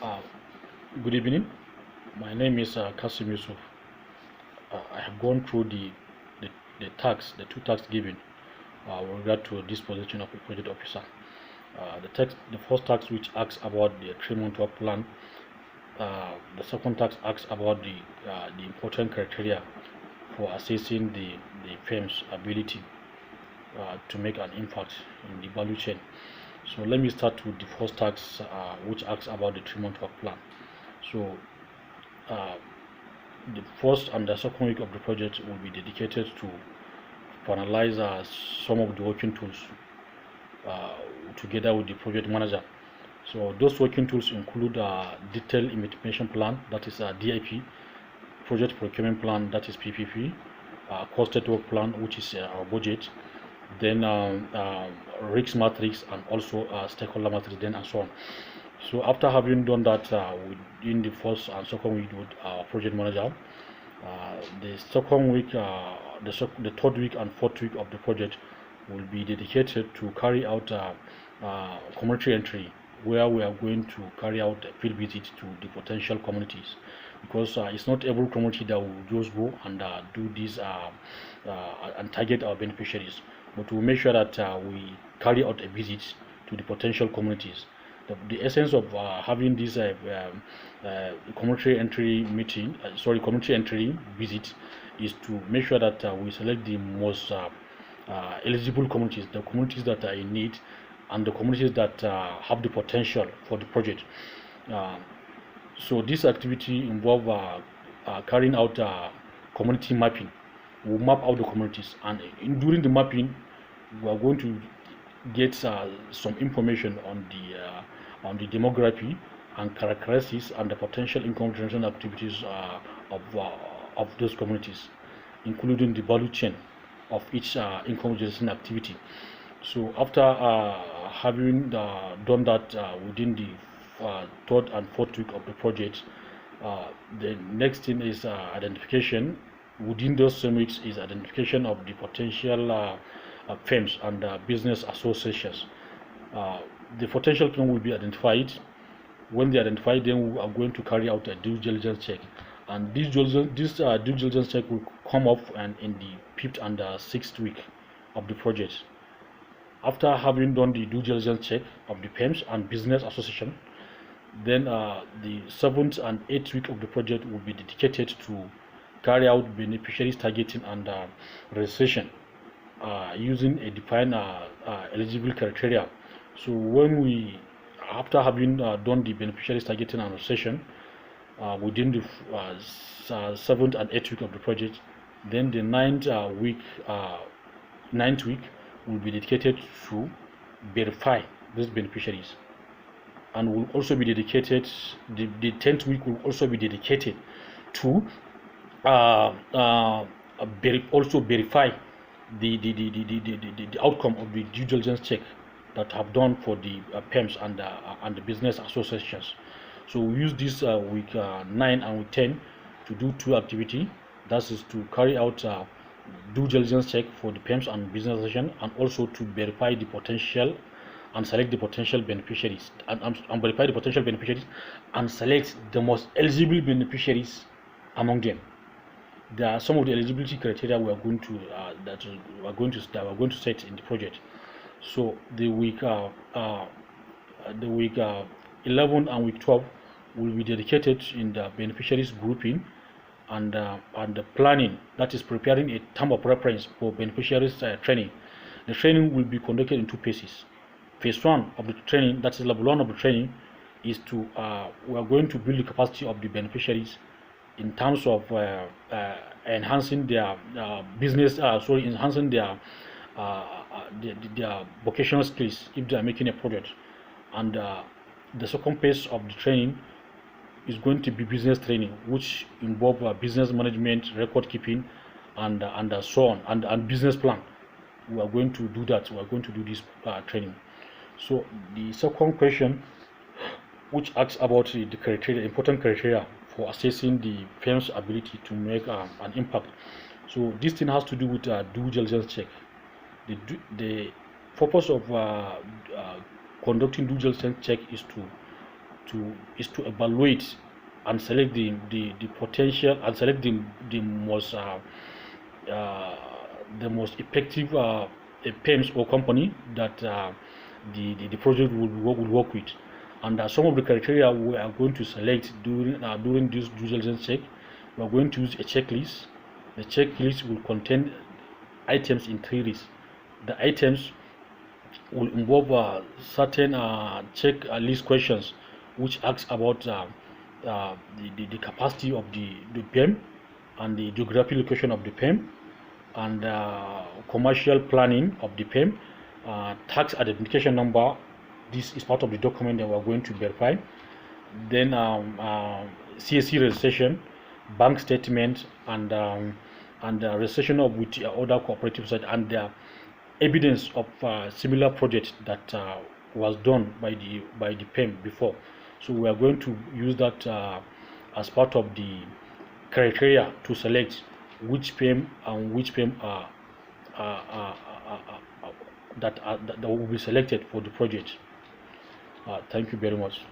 Uh, Good evening. My name is Kasim Yusuf. I have gone through the, the two tasks given with regard to this position of a project officer. The first task which asks about the 3-month work plan. The second task asks about the important criteria for assessing the firm's ability to make an impact in the value chain. So let me start with the first task, which asks about the 3-month work plan. So uh, the first and the second week of the project will be dedicated to finalize some of the working tools uh, together with the project manager. So those working tools include detailed implementation plan, that is DIP, project procurement plan, that is PPP, costed work plan, which is our budget, then risk matrix, and also stakeholder matrix, then and so on. So after having done that within the first and second week with our project manager, the second week, the third week and fourth week of the project will be dedicated to carry out community entry, where we are going to carry out a field visit to the potential communities, because it's not every community that will just go and do this and target our beneficiaries, but we'll make sure that we carry out a visit to the potential communities. The essence of having this community entry meeting, community entry visit, is to make sure that we select the most eligible communities, the communities that are in need, and the communities that have the potential for the project. Uh, so this activity involve carrying out community mapping. We'll map out the communities, and during the mapping, we are going to get some information on the demography and characteristics and the potential income generation activities of those communities, including the value chain of each income generation activity. So after having done that within the third and fourth week of the project, the next thing is identification. Within those same weeks is identification of the potential firms and business associations. The potential firm will be identified. When they identify, then we are going to carry out a due diligence check, and this due diligence check will come up and in the fifth and sixth week of the project. After having done the due diligence check of the firms and business association, then the seventh and eighth week of the project will be dedicated to carry out beneficiaries targeting and registration using a defined eligible criteria. So when we, after having done the beneficiaries targeting and registration within the seventh and eighth week of the project, then the ninth week will be dedicated to verify these beneficiaries, and will also be dedicated, the 10th week will also be dedicated to also verify the outcome of the due diligence check that have done for the PEMs and the business associations. So we use this week 9 and week 10 to do two activity. That is to carry out due diligence check for the PEMs and business association, and also to verify the potential and select the potential beneficiaries, and verify the potential beneficiaries and select the most eligible beneficiaries among them. There are some of the eligibility criteria we are going to that we are going to set in the project. So the week 11 and week 12 will be dedicated in the beneficiaries grouping and the planning, that is preparing a term of reference for beneficiaries training. The training will be conducted in two phases. Phase 1 of the training, that is level 1 of the training, is to we are going to build the capacity of the beneficiaries in terms of enhancing their enhancing their vocational skills if they are making a project. And the second phase of the training is going to be business training, which involve business management, record keeping, and so on, and business plan. We are going to do that. We are going to do this training. So the second question, which asks about the criteria, important criteria for assessing the firm's ability to make an impact. So this thing has to do with due diligence check. The purpose of conducting due diligence check is to to evaluate and select the potential and select the most effective PEMs or company that the project will work with. And some of the criteria we are going to select during this due diligence check, we are going to use a checklist. The checklist will contain items in 3 lists. The items will involve certain check list questions which asks about the capacity of the PEM and the geographic location of the PEM and commercial planning of the PEM, tax identification number. This is part of the document that we are going to verify. Then CSC registration, bank statement, and registration of with other cooperative side, and evidence of similar project that was done by the PEM before. So we are going to use that as part of the criteria to select which PEM and which PEM that will be selected for the project. Thank you very much.